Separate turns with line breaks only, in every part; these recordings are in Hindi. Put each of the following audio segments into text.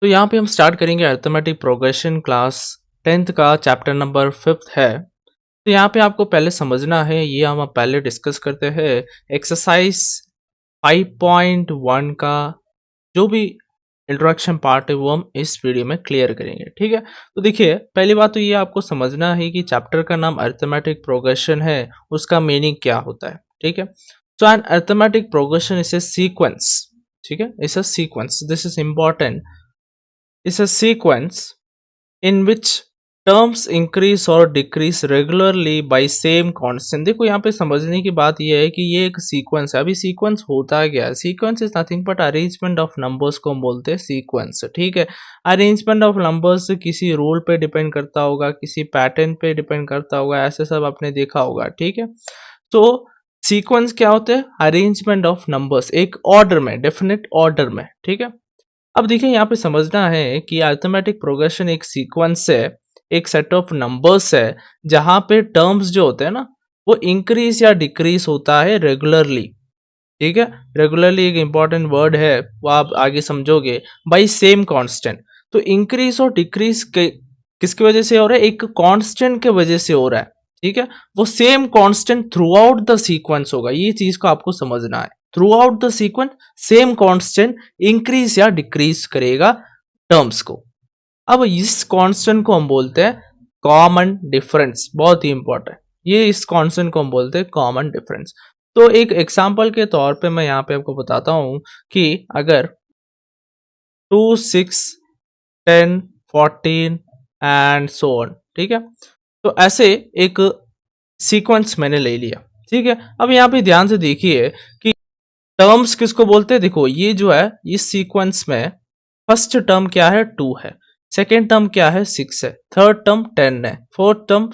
तो यहाँ पे हम स्टार्ट करेंगे अर्थमेटिक प्रोग्रेशन क्लास 10th का चैप्टर नंबर 5th है। तो यहाँ पे आपको पहले समझना है, ये हम पहले डिस्कस करते हैं एक्सरसाइज 5.1 का जो भी इंट्रोडक्शन पार्ट है वो हम इस वीडियो में क्लियर करेंगे। ठीक है, तो देखिए पहली बात तो ये आपको समझना है कि चैप्टर का नाम अर्थमेटिक प्रोग्रेशन है, उसका मीनिंग क्या होता है। ठीक है, so an arithmetic progression is a sequence. ठीक है, it's a sequence, this is important, is a sequence in which terms increase और decrease regularly by same constant। देखो यहाँ पे समझने की बात यह है कि ये एक सीक्वेंस है। अभी सीक्वेंस होता क्या है? Sequence is nothing but arrangement of numbers को हम बोलते हैं सीक्वेंस। ठीक है, अरेंजमेंट ऑफ नंबर्स किसी रूल पे डिपेंड करता होगा, किसी पैटर्न पे डिपेंड करता होगा, ऐसे सब आपने देखा होगा। ठीक है, तो सीक्वेंस क्या होते हैं? अरेंजमेंट ऑफ नंबर्स एक ऑर्डर में, डेफिनेट ऑर्डर में। ठीक है, अब देखिए यहाँ पे समझना है कि अरिथमेटिक प्रोग्रेशन एक सीक्वेंस है, एक सेट ऑफ नंबर्स है जहाँ पे टर्म्स जो होते हैं ना वो इंक्रीज या डिक्रीज होता है रेगुलरली। ठीक है, रेगुलरली एक इंपॉर्टेंट वर्ड है, वो आप आगे समझोगे। बाई सेम कांस्टेंट, तो इंक्रीज और डिक्रीज किसकी वजह से हो रहा है? एक कांस्टेंट के वजह से हो रहा है। ठीक है, वो same constant through out the sequence होगा, ये चीज को आपको समझना है। Through out the sequence same constant increase या डिक्रीज करेगा टर्म्स को। अब इस कांस्टेंट को हम बोलते हैं कॉमन डिफरेंस, बहुत ही इंपॉर्टेंट। ये इस कांस्टेंट को हम बोलते हैं कॉमन डिफरेंस। तो एक एग्जांपल के तौर पे मैं यहाँ पे आपको बताता हूँ कि अगर 2, 6, 10, 14 एंड सो ऑन। ठीक है, तो ऐसे एक सीक्वेंस मैंने ले लिया। ठीक है, अब यहाँ पे ध्यान से देखिए कि टर्म्स किसको बोलते हैं। देखो ये जो है इस सीक्वेंस में फर्स्ट टर्म क्या है? 2 है, सेकेंड टर्म क्या है? 6 है, थर्ड टर्म 10 है, फोर्थ टर्म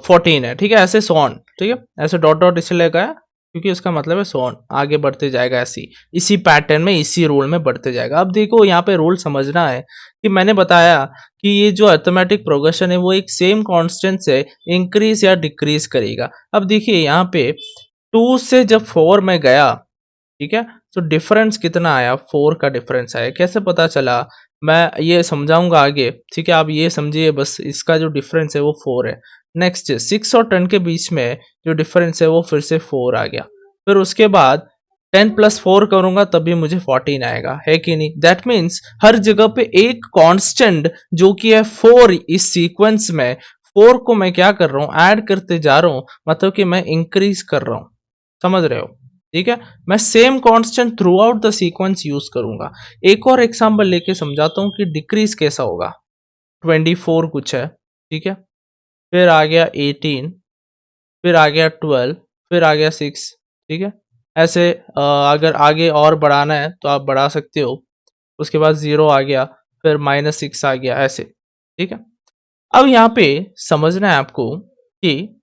14 है। ठीक है, ऐसे सोन। ठीक है, ऐसे डॉट डॉट इसलिए लगाया क्योंकि उसका मतलब है सोन, आगे बढ़ते जाएगा ऐसी इसी पैटर्न में, इसी रूल में बढ़ते जाएगा। अब देखो यहाँ पे रूल समझना है कि मैंने बताया कि ये जो अरिथमेटिक प्रोग्रेशन है वो एक सेम कांस्टेंट से इंक्रीज या डिक्रीज करेगा। अब देखिए यहाँ पे 2 से जब 4 में गया, ठीक है, तो डिफरेंस कितना आया? 4 का डिफरेंस आया। कैसे पता चला? मैं ये समझाऊंगा आगे। ठीक है, आप ये समझिए बस, इसका जो डिफरेंस है वो 4 है। नेक्स्ट 6 और 10 के बीच में जो डिफरेंस है वो फिर से 4 आ गया। फिर उसके बाद 10 प्लस 4 करूंगा तभी मुझे 14 आएगा, है कि नहीं? दैट मीन्स हर जगह पे एक कांस्टेंट जो कि है 4, इस सीक्वेंस में 4 को मैं क्या कर रहा हूँ? ऐड करते जा रहा हूँ, मतलब कि मैं इंक्रीज कर रहा हूँ। समझ रहे हो? ठीक है, मैं same constant through out the sequence use करूंगा। एक और एग्जांपल लेके समझाता हूं कि डिक्रीज कैसा होगा। 24 कुछ है, ठीक है, फिर आ गया 18, फिर आ गया 12, फिर आ गया 6। ठीक है, ऐसे अगर आगे और बढ़ाना है तो आप बढ़ा सकते हो। उसके बाद 0 आ गया, फिर -6 आ गया, ऐसे। ठीक है, अब यहाँ पे समझना है आपको कि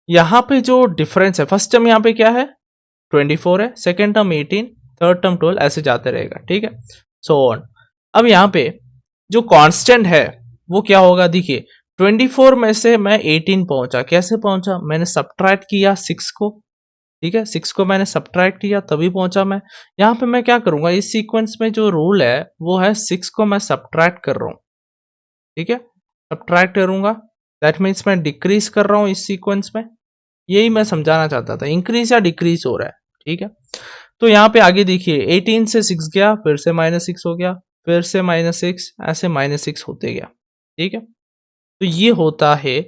यहाँ पे जो डिफरेंस है, फर्स्ट टर्म यहाँ पे क्या है? 24 है, सेकेंड टर्म 18, थर्ड टर्म 12, ऐसे जाते रहेगा। ठीक है, सो ऑन। अब यहाँ पे जो कांस्टेंट है वो क्या होगा? देखिए 24 में से मैं 18 पहुंचा, कैसे पहुंचा? मैंने सब्ट्रैक्ट किया 6 को। ठीक है, 6 को मैंने सब्ट्रैक्ट किया तभी पहुंचा मैं। यहाँ पे मैं क्या करूंगा? इस सीक्वेंस में जो रूल है वो है 6 को मैं सब्ट्रैक्ट कर रहा हूँ। ठीक है, सब्ट्रैक्ट करूंगा, दैट मीन्स मैं डिक्रीज कर रहा हूँ इस सीक्वेंस में। यही मैं समझाना चाहता था, इंक्रीज या डिक्रीज हो रहा है। ठीक है, तो यहाँ पे आगे देखिए 18 से 6 गया, फिर से -6 हो गया, फिर से -6, ऐसे -6 होते गया। ठीक है, तो ये होता है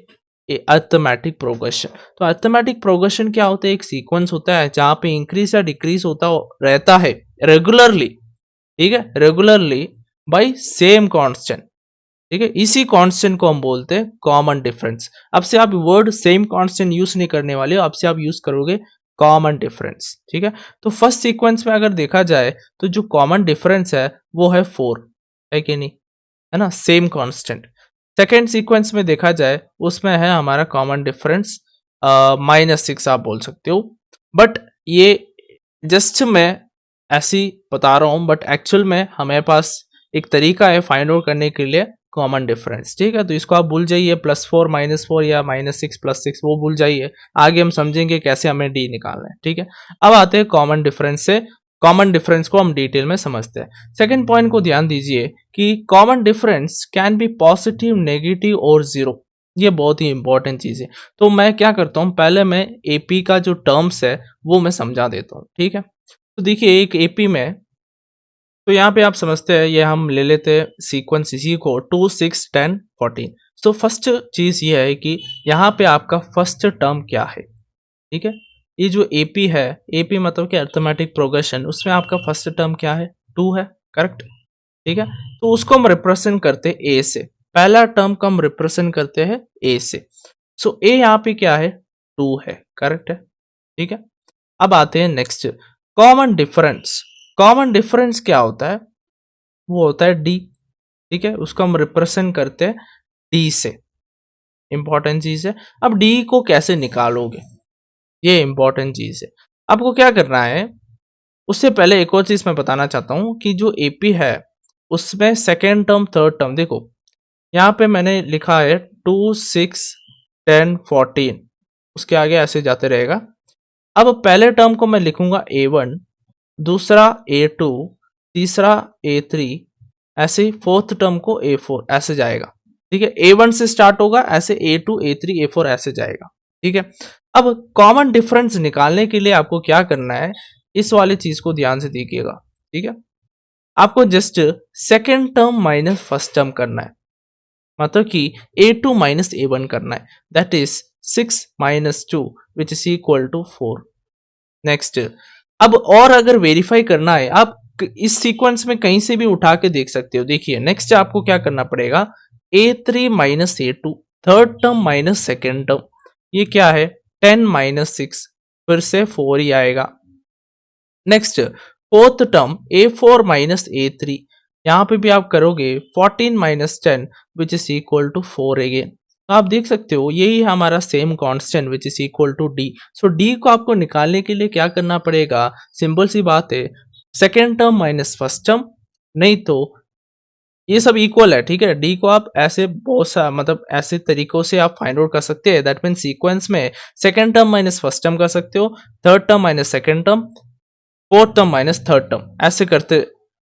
अरिथमेटिक प्रोग्रेशन। तो अरिथमेटिक प्रोग्रेशन क्या होता है? एक सीक्वेंस होता है जहाँ पे इंक्रीज या डिक्रीज होता रहता है रेगुलरली। ठीक है, रेगुलरली बाई सेम कांस्टेंट। ठीक है, इसी कांस्टेंट को हम बोलते हैं कॉमन डिफरेंस। अब से आप वर्ड सेम कांस्टेंट यूज नहीं करने वाले हो, अब से आप यूज करोगे कॉमन डिफरेंस। ठीक है, तो फर्स्ट सीक्वेंस में अगर देखा जाए तो जो कॉमन डिफरेंस है वो है 4, है कि नहीं? है ना, सेम कांस्टेंट। सेकेंड सीक्वेंस में देखा जाए उसमें है हमारा कॉमन डिफरेंस -6, आप बोल सकते हो। बट ये जस्ट मैं ऐसी बता रहा हूँ, बट एक्चुअल में हमारे पास एक तरीका है फाइंड आउट करने के लिए कॉमन डिफरेंस, ठीक है। तो इसको आप भूल जाइए, +4 -4 या -6 +6 वो भूल जाइए। आगे हम समझेंगे कैसे हमें डी निकालना है, ठीक है। अब आते हैं कॉमन डिफरेंस से, कॉमन डिफरेंस को हम डिटेल में समझते हैं। सेकंड पॉइंट को ध्यान दीजिए कि common difference can be positive, negative और जीरो। ये बहुत ही इंपॉर्टेंट चीज है। तो मैं क्या करता हूँ, पहले मैं एपी का जो टर्म्स है वो मैं समझा देता हूँ, ठीक है। तो देखिए एक एपी में, तो यहाँ पे आप समझते हैं, ये हम ले लेते हैं सीक्वेंस इसी को 2 6 10 14। तो फर्स्ट चीज ये है कि यहाँ पे आपका फर्स्ट टर्म क्या है, ठीक है। ये जो एपी है, एपी मतलब कि अर्थमेटिक प्रोग्रेशन, उसमें आपका फर्स्ट टर्म क्या है, 2 है, करेक्ट, ठीक है। तो उसको हम रिप्रेजेंट करते हैं ए से, पहला टर्म को हम रिप्रेजेंट करते हैं ए से। सो ए यहाँ पे क्या है, 2 है, करेक्ट है, ठीक है। अब आते हैं next, common difference. Common difference क्या होता है, वो होता है डी, ठीक है। उसको हम रिप्रेजेंट करते हैं डी से, इंपॉर्टेंट चीज है। अब डी को कैसे निकालोगे, ये इंपॉर्टेंट चीज है। आपको क्या करना है, उससे पहले एक और चीज मैं बताना चाहता हूं कि जो एपी है उसमें सेकेंड टर्म थर्ड टर्म देखो, यहाँ पे मैंने लिखा है 2 6 10 14, उसके आगे ऐसे जाते रहेगा। अब पहले टर्म को मैं लिखूंगा A1, दूसरा A2, तीसरा A3, ऐसे ही फोर्थ टर्म को A4, ऐसे जाएगा, ठीक है। A1 से स्टार्ट होगा, ऐसे A2 A3 A4 ऐसे जाएगा, ठीक है। अब कॉमन डिफरेंस निकालने के लिए आपको क्या करना है, इस वाली चीज को ध्यान से देखिएगा, ठीक है। आपको just second term minus first term करना है, मतलब कि A2 माइनस A1 करना है, that is 6 minus 2 which is equal to 4। Next, अब और अगर वेरीफाई करना है, आप इस सीक्वेंस में कहीं से भी उठा के देख सकते हो। देखिए नेक्स्ट आपको क्या करना पड़ेगा, A3 minus A2, third term minus second term, ये क्या है 10 माइनस 6, फिर से 4 ही आएगा। Next fourth term A4 minus A3, यहाँ पे भी आप करोगे 14 minus 10 which is equal to 4 again. तो आप देख सकते हो यही हमारा same constant which is equal to D. So D को आपको निकालने के लिए क्या करना पड़ेगा, सिंपल सी बात है, second term minus first term, नहीं तो ये सब इक्वल है, ठीक है। डी को आप ऐसे बहुत सा मतलब ऐसे तरीकों से आप फाइंड आउट कर सकते हैं, दैट मीन सीक्वेंस में second term minus first term कर सकते हो, third term minus second term, fourth term minus third term, ऐसे करते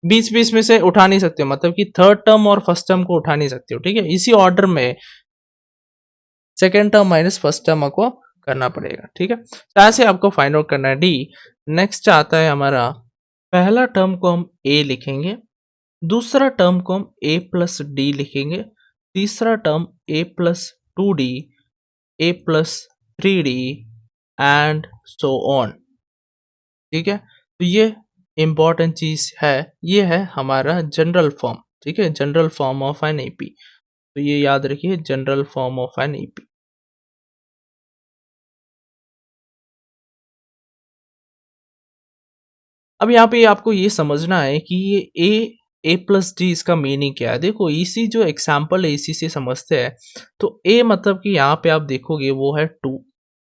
बीच बीच में से उठा नहीं सकते हो, मतलब कि थर्ड टर्म और फर्स्ट टर्म को उठा नहीं सकते हो, ठीक है। इसी ऑर्डर में second term minus first term को करना पड़ेगा, ठीक है। तो ऐसे आपको फाइंड आउट करना है डी। नेक्स्ट आता है हमारा, पहला टर्म को हम ए लिखेंगे, दूसरा टर्म को हम ए प्लस डी लिखेंगे, तीसरा term A plus 2D, A plus 3D and so on, ठीक है। तो ये इंपॉर्टेंट चीज है, ये है हमारा जनरल फॉर्म, ठीक है, general form of an AP. तो ये याद रखिए, general form of an AP. अब यहाँ पे आपको ये समझना है कि ये ए प्लस डी इसका मीनिंग क्या है। देखो इसी जो एग्जाम्पल है इसी से समझते हैं। तो ए मतलब कि यहाँ पे आप देखोगे वो है 2,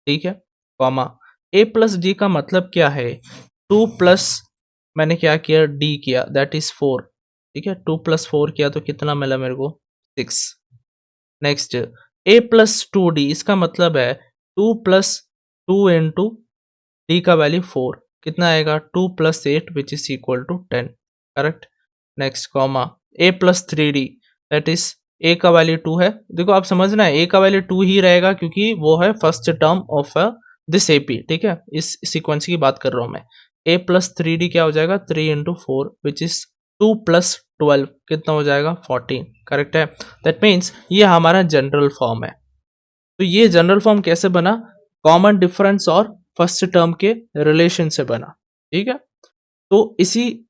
ठीक है, कॉमा ए प्लस डी का मतलब क्या है, 2 प्लस मैंने क्या किया डी किया, दैट इज 4, ठीक है। 2 प्लस 4 किया तो कितना मिला मेरे को, 6। नेक्स्ट ए प्लस 2D, इसका मतलब है 2 प्लस 2 इंटू डी का वैल्यू 4, कितना आएगा 2 plus 8 which is equal to 10, correct. Next comma A plus 3D, that is A का वैल्यू 2 है। देखो आप समझना है ए का वैल्यू 2 ही रहेगा क्योंकि वो है first term of this AP, ठीक है। इस सीक्वेंस की बात कर रहा हूं मैं। ए प्लस 3D क्या हो जाएगा, 3 इंटू 4 विच इज 2 प्लस 12, कितना हो जाएगा 14, करेक्ट है। दैट मीन्स ये हमारा जनरल फॉर्म है। तो ये जनरल फॉर्म कैसे बना, कॉमन डिफरेंस और फर्स्ट टर्म के रिलेशन से बना, ठीक है। तो इसी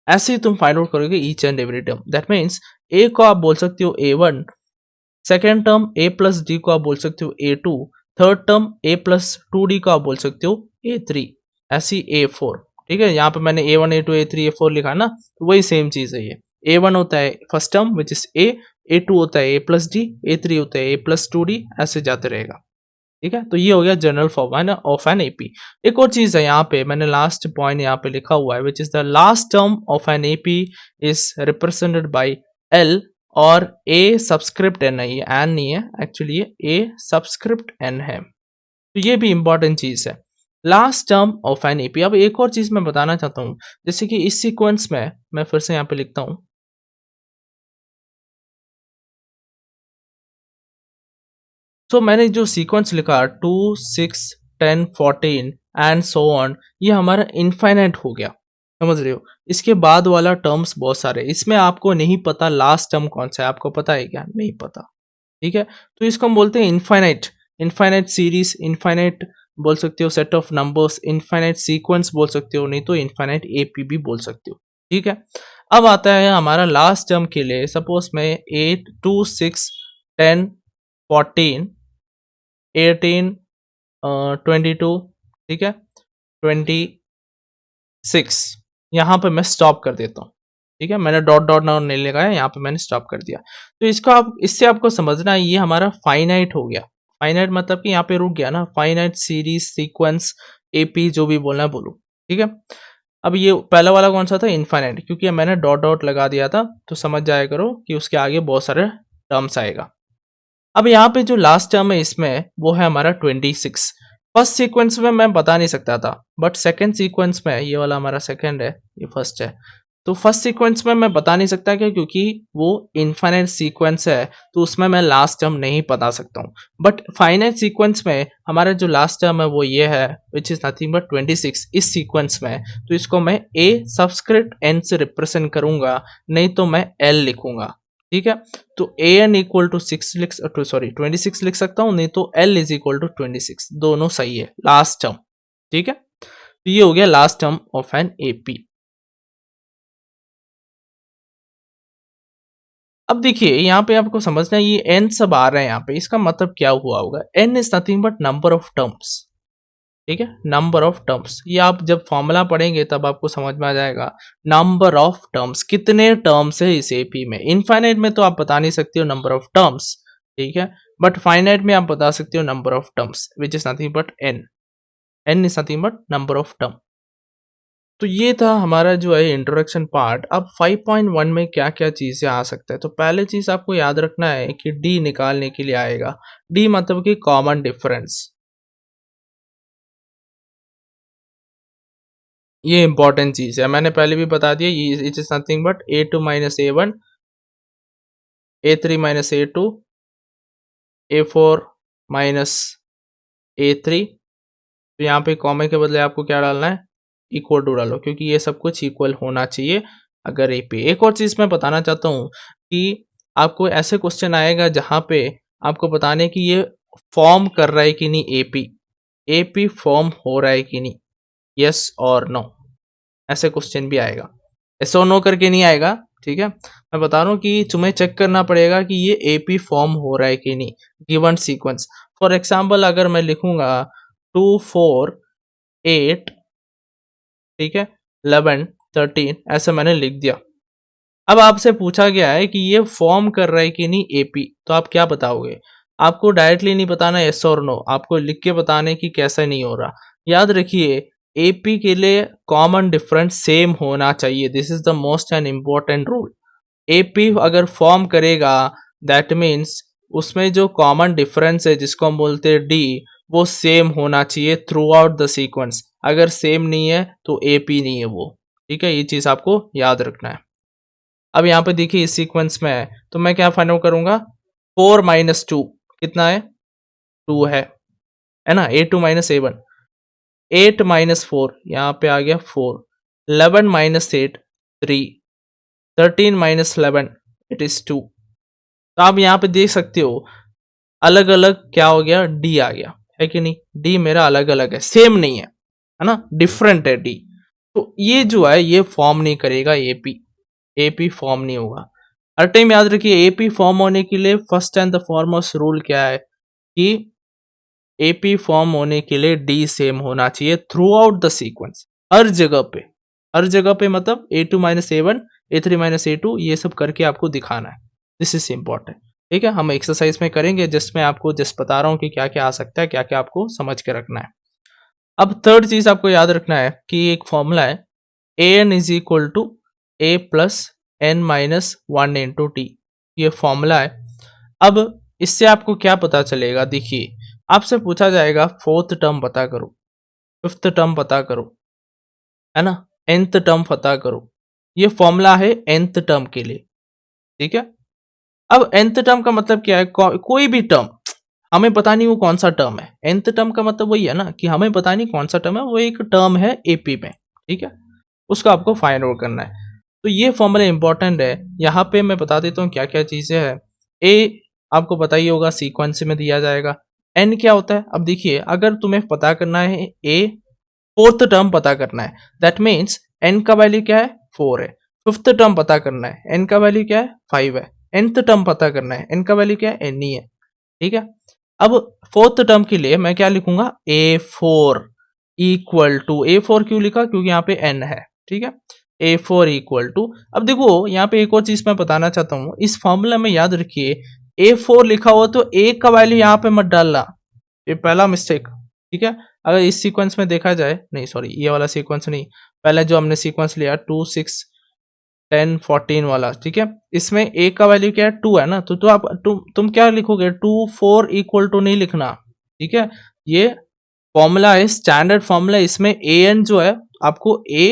ऐसे ही तुम फाइंड आउट करोगे each and every term. That means A को आप बोल सकते हो A1, second term A plus D को आप बोल सकते हो A2, third term A plus 2D को आप बोल सकते हो A3, ऐसी A4, ठीक है। यहाँ पे मैंने A1 A2 A3 A4 लिखा ना, तो वही सेम चीज है। ये A1 होता है first term which is A, A2 होता है A प्लस डी, A3 होता है A प्लस 2D, ऐसे जाते रहेगा। ठीक है, तो ये हो गया जनरल फॉर्म है ना ऑफ एन एपी। एक और चीज है यहाँ पे, मैंने लास्ट पॉइंट यहाँ पे लिखा हुआ है, which is the last term of an AP is represented by L और ए सबस्क्रिप्ट एन है, ये एन नहीं है एक्चुअली, ये ए सबस्क्रिप्ट एन है। तो ये भी इंपॉर्टेंट चीज है, last term of an AP. अब एक और चीज मैं बताना चाहता हूँ, जैसे कि इस सीक्वेंस में मैं फिर से यहाँ पे लिखता हूँ, तो मैंने जो सीक्वेंस लिखा 2 6 10 14 एंड सो ऑन, ये हमारा इनफाइनाइट हो गया, समझ रहे हो। इसके बाद वाला टर्म्स बहुत सारे, इसमें आपको नहीं पता लास्ट टर्म कौन सा है, आपको पता है क्या, नहीं पता, ठीक है। तो इसको हम बोलते हैं इनफाइनाइट, इनफाइनाइट सीरीज, इनफाइनाइट बोल सकते हो set of numbers, infinite sequence बोल सकते हो, नहीं तो इनफाइनाइट एपी भी बोल सकते हो, ठीक है। अब आता है हमारा लास्ट टर्म के लिए, सपोज मैं 8 2 6 10 14 18 22, ठीक है, 26, यहाँ पे मैं स्टॉप कर देता हूँ, ठीक है। मैंने डॉट डॉट नाउ नहीं लगाया, यहाँ पे मैंने स्टॉप कर दिया। तो इसको आप, इससे आपको समझना है ये हमारा फाइनाइट हो गया। फाइनाइट मतलब कि यहाँ पे रुक गया ना, फाइनाइट सीरीज सीक्वेंस एपी जो भी बोलना है बोलो, ठीक है। अब ये पहला वाला कौन सा था, इनफाइनाइट, क्योंकि मैंने डॉट डॉट लगा दिया था, तो समझ जाया करो कि उसके आगे बहुत सारे टर्म्स आएगा। अब यहाँ पे जो लास्ट टर्म है इसमें वो है हमारा 26। फर्स्ट सीक्वेंस में मैं बता नहीं सकता था, बट सेकंड सीक्वेंस में, ये वाला हमारा सेकंड है, ये फर्स्ट है, तो फर्स्ट सीक्वेंस में मैं बता नहीं सकता क्या, क्योंकि वो इनफाइनाइट सीक्वेंस है, तो उसमें मैं लास्ट टर्म नहीं बता सकता हूँ। बट फाइनाइट सीक्वेंस में हमारा जो लास्ट टर्म है वो ये है, विच इज नथिंग बट 26 इस सीक्वेंस में, तो इसको मैं ए सबस्क्रिप्ट एन से रिप्रेजेंट करूंगा, नहीं तो मैं एल लिखूंगा, ठीक है। तो ए एन इक्वल टू 6 लिख, सॉरी 26 लिख सकता हूं, नहीं तो एल इज इक्वल टू 26, दोनों सही है लास्ट टर्म, ठीक है। तो ये हो गया last term of an AP. अब देखिए यहाँ पे आपको समझना है, ये एन सब आ रहा है यहाँ पे, इसका मतलब क्या हुआ होगा, N is nothing but number of terms, ठीक है, नंबर ऑफ टर्म्स। ये आप जब फॉर्मूला पढ़ेंगे तब आपको समझ में आ जाएगा, नंबर ऑफ टर्म्स, कितने टर्म्स है इस एपी में। इनफाइनाइट में तो आप बता नहीं सकते हो नंबर ऑफ टर्म्स, ठीक है, बट फाइनाइट में आप बता सकते हो number of terms, which is nothing but N, N is nothing but number of term. तो ये था हमारा जो है इंट्रोडक्शन पार्ट। अब 5.1 में क्या क्या चीजें आ सकता है, तो पहले चीज आपको याद रखना है कि डी निकालने के लिए आएगा, डी मतलब कि कॉमन डिफरेंस, ये इंपॉर्टेंट चीज है, मैंने पहले भी बता दिया, ये it is nothing but a2 minus a1, a3 minus a2, a4 minus a3। तो यहाँ पे कॉमे के बदले आपको क्या डालना है, इक्वल टू डालो, क्योंकि ये सब कुछ इक्वल होना चाहिए अगर एपी। एक और चीज मैं बताना चाहता हूँ कि आपको ऐसे क्वेश्चन आएगा जहाँ पे आपको बताने कि ये फॉर्म कर रहा है कि नहीं एपी, एपी फॉर्म हो रहा है कि नहीं, यस और नो, ऐसे क्वेश्चन भी आएगा, एस और नो करके नहीं आएगा, ठीक है। मैं बता रहा हूँ कि तुम्हें चेक करना पड़ेगा कि ये एपी फॉर्म हो रहा है कि नहीं, गिवन सीक्वेंस। फॉर एग्जाम्पल अगर मैं लिखूंगा 2 4 8, ठीक है, 11 13, ऐसा मैंने लिख दिया। अब आपसे पूछा गया है कि ये फॉर्म कर रहा है कि नहीं एपी, तो आप क्या बताओगे, आपको डायरेक्टली नहीं बताना यस और नो, आपको लिख के बताने कि कैसा नहीं हो रहा। याद रखिए एपी के लिए कॉमन डिफरेंस सेम होना चाहिए, this is the most and important rule. AP अगर फॉर्म करेगा दैट मीन्स उसमें जो कॉमन डिफरेंस है जिसको हम बोलते हैं डी, वो सेम होना चाहिए थ्रू आउट द सीक्वेंस, अगर सेम नहीं है तो एपी नहीं है वो, ठीक है, ये चीज आपको याद रखना है। अब यहाँ पे देखिए इस सीक्वेंस में है, तो मैं क्या फाइंड आउट करूंगा, 4 माइनस 2 कितना है, 2 है ना, ए टू माइनस A1, 8 माइनस 4 यहाँ पे आ गया 4, 11 माइनस 8 3, 13 माइनस 11 इट इज 2। तो आप यहाँ पे देख सकते हो अलग अलग क्या हो गया, डी आ गया है कि नहीं, डी मेरा अलग अलग है, सेम नहीं है ना, डिफरेंट है डी। तो ये जो है ये फॉर्म नहीं करेगा एपी, एपी फॉर्म नहीं होगा। हर टाइम याद रखिए एपी फॉर्म होने के लिए first and the foremost rule क्या है कि एपी फॉर्म होने के लिए डी सेम होना चाहिए थ्रू आउट द सीक्वेंस, हर जगह पे, हर जगह पे मतलब A2 minus A1, A3 minus A2, ये सब करके आपको दिखाना है, दिस इज इंपॉर्टेंट। ठीक है, हम एक्सरसाइज में करेंगे जिसमें आपको जस्ट बता रहा हूँ कि क्या क्या आ सकता है, क्या क्या आपको समझ के रखना है। अब थर्ड चीज आपको याद रखना है कि एक फॉर्मूला है A N is equal to A plus N minus one into T, ये फॉर्मूला है। अब इससे आपको क्या पता चलेगा, देखिए आपसे पूछा जाएगा फोर्थ टर्म पता करो, फिफ्थ टर्म पता करो, है ना, nth टर्म पता करो। ये फॉर्मूला है nth टर्म के लिए, ठीक है। अब nth टर्म का मतलब क्या है, कोई भी टर्म हमें पता नहीं वो कौन सा टर्म है। nth टर्म का मतलब वही है ना कि हमें पता नहीं कौन सा टर्म है, वो एक टर्म है एपी में, ठीक है, उसको आपको फाइंड आउट करना है। तो ये फॉर्मूला इंपॉर्टेंट है। यहाँ पे मैं बता देता हूँ क्या क्या चीजें हैं। ए आपको पता ही होगा सीक्वेंस में दिया जाएगा। एन क्या होता है, अब देखिए अगर तुम्हें पता करना है ए फोर्थ टर्म पता करना है, दैट मीन्स एन का वैल्यू क्या है 4 है। फिफ्थ टर्म पता करना है, एन का वैल्यू क्या है 5 है। nth टर्म पता करना है, एन का वैल्यू क्या है एन ही है, ठीक है। अब फोर्थ टर्म के लिए मैं क्या लिखूंगा, A four equal to, A four क्यों लिखा, क्योंकि यहाँ पे एन है, ठीक है। ए फोर इक्वल टू, अब देखो यहाँ पे एक और चीज मैं बताना चाहता हूँ, इस फॉर्मूला में याद रखिए ए फोर लिखा हो तो ए का वैल्यू यहाँ पे मत डालना, ये पहला मिस्टेक, ठीक है। अगर इस सीक्वेंस में देखा जाए, नहीं सॉरी ये वाला सीक्वेंस नहीं, पहले जो हमने सीक्वेंस लिया 2 6 10 14 वाला, ठीक है, इसमें ए का वैल्यू क्या है 2 है ना, तो आप तुम क्या लिखोगे 2 4 इक्वल टू नहीं लिखना, ठीक है। ये फॉर्मूला है, स्टैंडर्ड फॉर्मूला, इसमें ए एन जो है आपको ए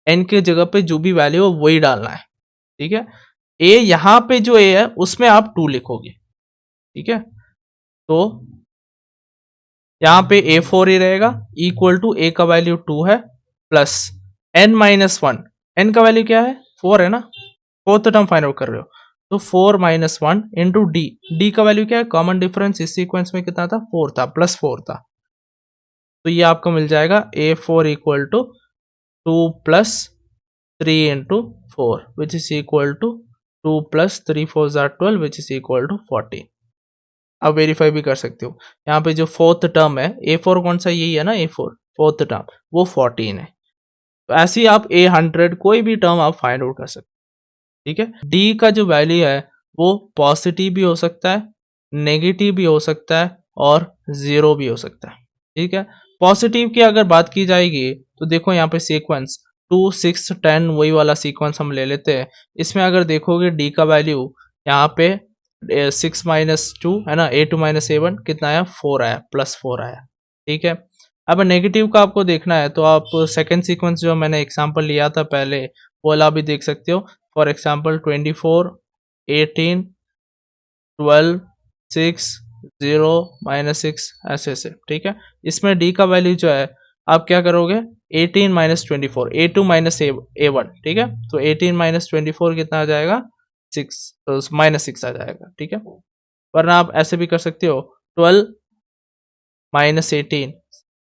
एन के जगह पे जो भी वैल्यू है वही डालना है, ठीक है। ए यहाँ पे जो ए है उसमें आप 2 लिखोगे, ठीक है। तो यहाँ पे ए फोर ही रहेगा इक्वल टू ए का वैल्यू 2 है plus N minus one, N का वैल्यू क्या है 4 है ना, फोर्थ टर्म फाइंड आउट कर रहे हो, तो 4 minus one into D, D का वैल्यू क्या है, कॉमन डिफरेंस इस सीक्वेंस में कितना था 4 था, प्लस 4 था, तो ये आपको मिल जाएगा A four equal to 2 plus 3 into 4 which is equal to 2 plus 3 4 जार 12 विच इज इक्वल टू 14। आप वेरीफाई भी कर सकते हो, यहाँ पे जो फोर्थ टर्म है ए फोर कौन सा, यही है ना ए फोर, फोर्थ टर्म वो 14 है। तो ऐसे ही आप ए हंड्रेड कोई भी टर्म आप फाइंड आउट कर सकते हो, ठीक है। डी का जो वैल्यू है वो पॉजिटिव भी हो सकता है, नेगेटिव भी हो सकता है और जीरो भी हो सकता है, ठीक है। पॉजिटिव की अगर बात की जाएगी तो देखो यहाँ पे सीक्वेंस 2 6 10 वही वाला सीक्वेंस हम ले लेते हैं। इसमें अगर देखोगे डी का वैल्यू यहाँ पे 6 माइनस टू है ना, ए टू माइनस ए वन कितना आया 4 आया, प्लस 4 आया, ठीक है। अब नेगेटिव का आपको देखना है तो आप सेकेंड सीक्वेंस जो मैंने एग्जांपल लिया था पहले वो वाला भी देख सकते हो। फॉर एग्जांपल 24 18 12 6 0 माइनस 6 ऐसे ऐसे, ठीक है। इसमें डी का वैल्यू जो है आप क्या करोगे 18 minus 24 A two minus A one, ठीक है। तो 18 माइनस 24 कितना आ जाएगा 6 माइनस 6 आ जाएगा, ठीक है। वरना आप ऐसे भी कर सकते हो 12 माइनस 18,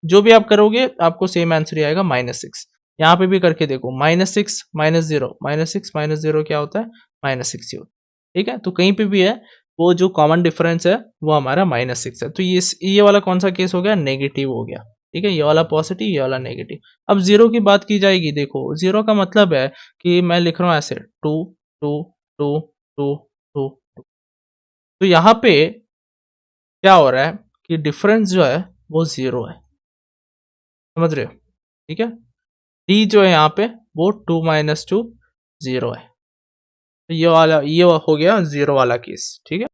जो भी आप करोगे आपको सेम आंसर ही आएगा माइनस 6। यहाँ पे भी करके देखो माइनस 6 माइनस 0 माइनस 6 माइनस 0 क्या होता है माइनस 6 ही होता है, ठीक है। तो कहीं पे भी है वो जो कॉमन डिफरेंस है वो हमारा माइनस 6 है, तो ये वाला कौन सा केस हो गया, नेगेटिव हो गया, ठीक है। ये वाला पॉजिटिव, ये वाला नेगेटिव। अब जीरो की बात की जाएगी, देखो जीरो का मतलब है कि मैं लिख रहा हूँ ऐसे 2 2 2 2 2, तो यहाँ पे क्या हो रहा है कि डिफरेंस जो है वो जीरो है, समझ रहे हो, ठीक है। डी जो है यहाँ पे वो 2 माइनस 2 0 है, तो ये वाला ये हो गया जीरो वाला केस, ठीक है।